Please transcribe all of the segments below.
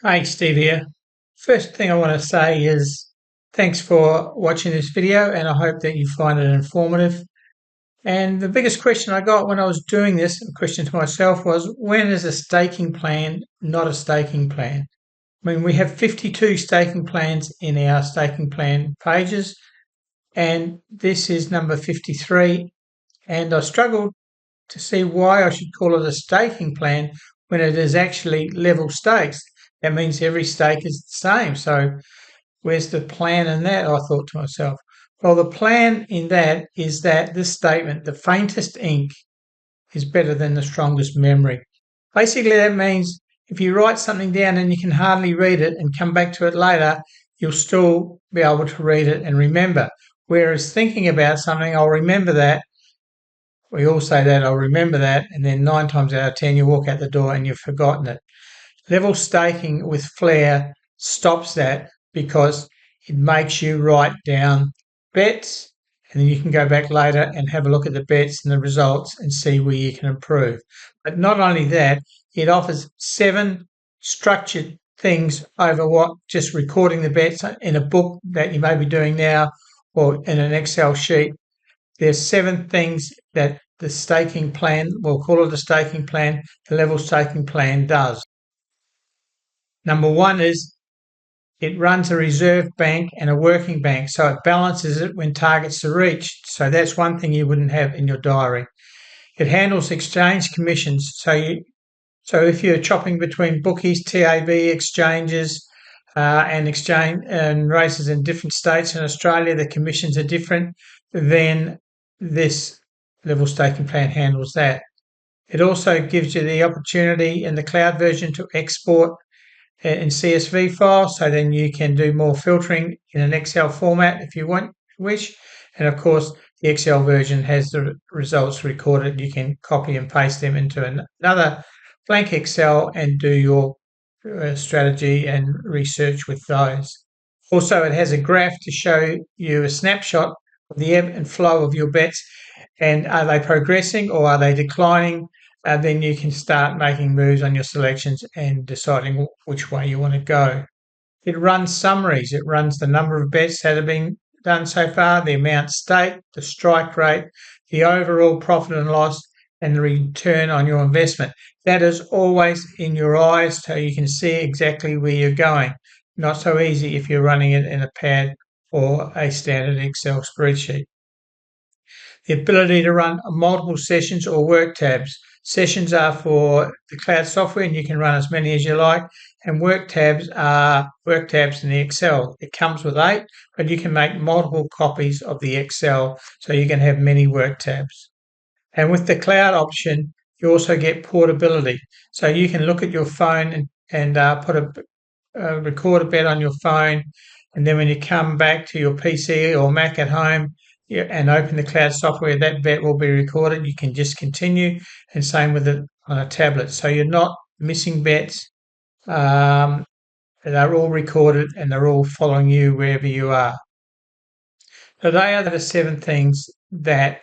Hey, Steve here. First thing I want to say is thanks for watching this video, and I hope that you find it informative. And the biggest question I got when I was doing this, a question to myself, was when is a staking plan not a staking plan? I mean, we have 52 staking plans in our staking plan pages, and this is number 53. And I struggled to see why I should call it a staking plan when it is actually level stakes. That means every stake is the same. So where's the plan in that? I thought to myself. Well, the plan in that is that this statement, the faintest ink is better than the strongest memory. Basically, that means if you write something down and you can hardly read it and come back to it later, you'll still be able to read it and remember. Whereas thinking about something, I'll remember that. We all say that, I'll remember that, and then 9 times out of 10 you walk out the door and you've forgotten it. Level staking with Flare stops that because it makes you write down bets, and then you can go back later and have a look at the bets and the results and see where you can improve. But not only that, it offers 7 structured things over what just recording the bets in a book that you may be doing now or in an Excel sheet. There's 7 things that the staking plan, we'll call it a staking plan, the level staking plan does. Number 1 is it runs a reserve bank and a working bank, so it balances it when targets are reached. So that's one thing you wouldn't have in your diary. It handles exchange commissions. So if you're chopping between bookies, TAB exchanges, and exchange and races in different states in Australia, the commissions are different. Then this level staking plan handles that. It also gives you the opportunity in the cloud version to export in CSV files, so then you can do more filtering in an Excel format if you wish. And of course, the Excel version has the results recorded. You can copy and paste them into another blank Excel and do your strategy and research with those. Also, it has a graph to show you a snapshot of the ebb and flow of your bets, and are they progressing or are they declining? Then you can start making moves on your selections and deciding which way you want to go. It runs summaries. It runs the number of bets that have been done so far, the amount staked, the strike rate, the overall profit and loss, and the return on your investment. That is always in your eyes so you can see exactly where you're going. Not so easy if you're running it in a pad or a standard Excel spreadsheet. The ability to run multiple sessions or work tabs. Sessions are for the cloud software and you can run as many as you like, and work tabs are work tabs in the Excel. It comes with 8, but you can make multiple copies of the Excel so you can have many work tabs. And with the cloud option, you also get portability. So you can look at your phone and record a bet on your phone, and then when you come back to your PC or Mac at home, and open the cloud software, that bet will be recorded. You can just continue, and same with it on a tablet. So you're not missing bets. They're all recorded and they're all following you wherever you are. So they are the 7 things that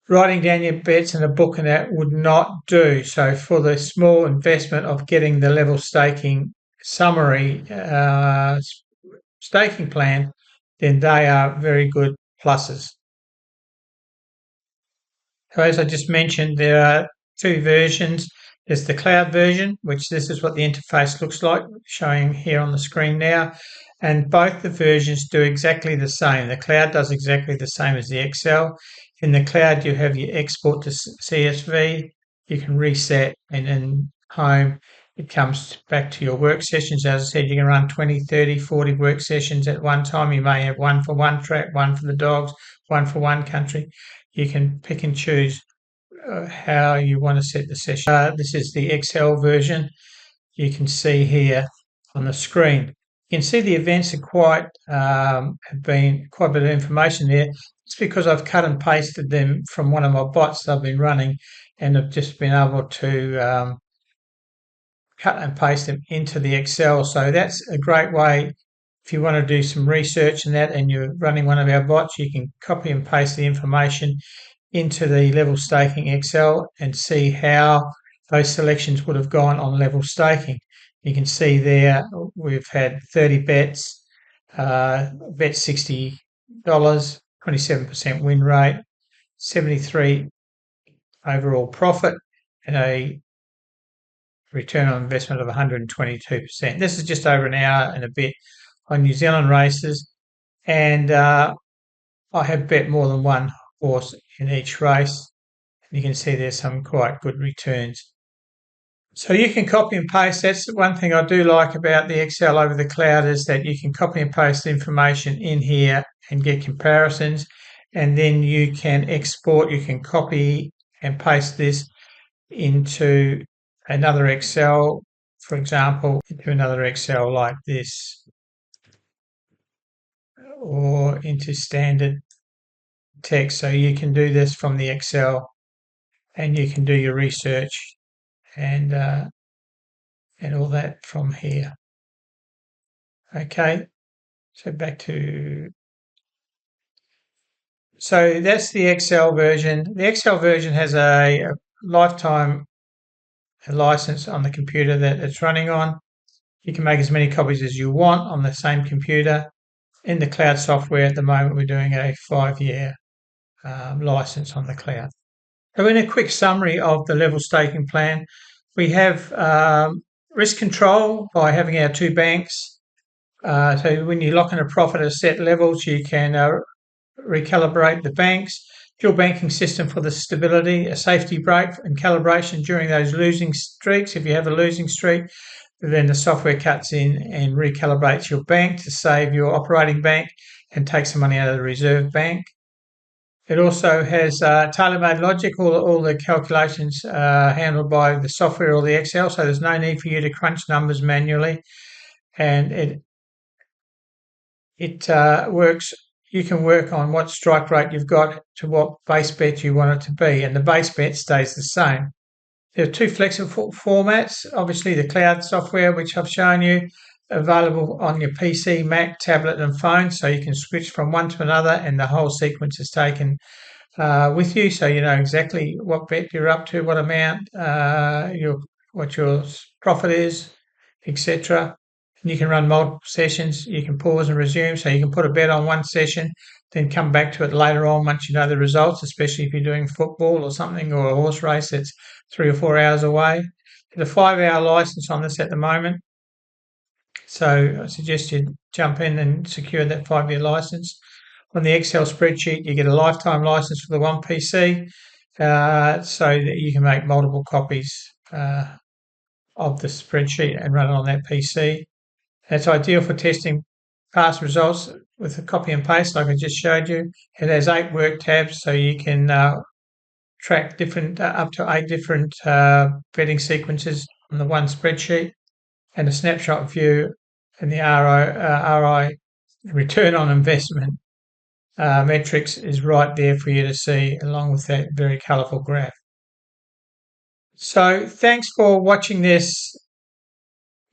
writing down your bets in a book and that would not do. So for the small investment of getting the level staking summary staking plan, then they are very good pluses. So as I just mentioned, there are 2 versions. There's the cloud version, which this is what the interface looks like, showing here on the screen now. And both the versions do exactly the same. The cloud does exactly the same as the Excel. In the cloud, you have your export to CSV. You can reset, and in home, it comes back to your work sessions. As I said, you can run 20, 30, 40 work sessions at one time. You may have one for one track, one for the dogs, one for one country. You can pick and choose how you want to set the session. This is the Excel version. You can see here on the screen. You can see the events are have been quite a bit of information there. It's because I've cut and pasted them from one of my bots that I've been running, and I've just been able to cut and paste them into the Excel. So that's a great way if you want to do some research and that, and you're running one of our bots, you can copy and paste the information into the level staking Excel and see how those selections would have gone on level staking. You can see there we've had 30 bets, bet $60, 27% win rate, 73 overall profit, and a return on investment of 122%. This is just over an hour and a bit on New Zealand races, and I have bet more than one horse in each race. You can see there's some quite good returns. So you can copy and paste. That's one thing I do like about the Excel over the cloud, is that you can copy and paste the information in here and get comparisons, and then you can export. You can copy and paste this into another Excel, for example, into another Excel like this, or into standard text. So you can do this from the Excel, and you can do your research and all that from here. Okay, so so that's the Excel version. The Excel version has a lifetime license on the computer that it's running on. You can make as many copies as you want on the same computer. In the cloud software at the moment, we're doing a 5-year license on the cloud. So in a quick summary of the level staking plan, we have risk control by having our 2 banks. So when you lock in a profit at set levels, you can recalibrate the banks. Dual banking system for the stability, a safety break and calibration during those losing streaks. If you have a losing streak, then the software cuts in and recalibrates your bank to save your operating bank and take some money out of the reserve bank. It also has tailor-made logic. All the calculations are handled by the software or the Excel, so there's no need for you to crunch numbers manually. And it works. You can work on what strike rate you've got to what base bet you want it to be, and the base bet stays the same. There are 2 flexible formats. Obviously, the cloud software, which I've shown you, available on your PC, Mac, tablet, and phone, so you can switch from one to another, and the whole sequence is taken with you, so you know exactly what bet you're up to, what amount, what your profit is, etc. And you can run multiple sessions. You can pause and resume, so you can put a bet on one session, then come back to it later on once you know the results, especially if you're doing football or something, or a horse race that's 3 or 4 hours away. There's a 5-hour license on this at the moment, so I suggest you jump in and secure that 5-year license. On the Excel spreadsheet, you get a lifetime license for the one PC, so that you can make multiple copies of the spreadsheet and run it on that PC. It's ideal for testing past results with a copy and paste, like I just showed you. It has 8 work tabs, so you can track different up to 8 different betting sequences on the one spreadsheet, and a snapshot view, and the ROI, return on investment metrics, is right there for you to see, along with that very colourful graph. So thanks for watching this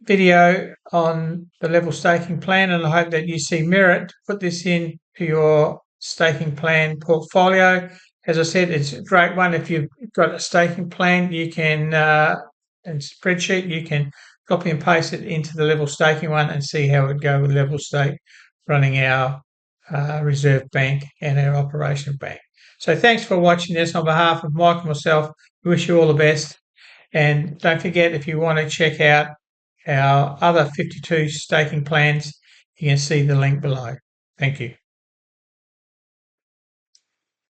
video on the level staking plan, and I hope that you see merit to put this into your staking plan portfolio. As I said, it's a great one. If you've got a staking plan, you can and spreadsheet, you can copy and paste it into the level staking one and see how it would go with level stake running our reserve bank and our operation bank. So thanks for watching this. On behalf of Mike and myself, we wish you all the best. And don't forget, if you want to check out our other 52 staking plans, you can see the link below. Thank you.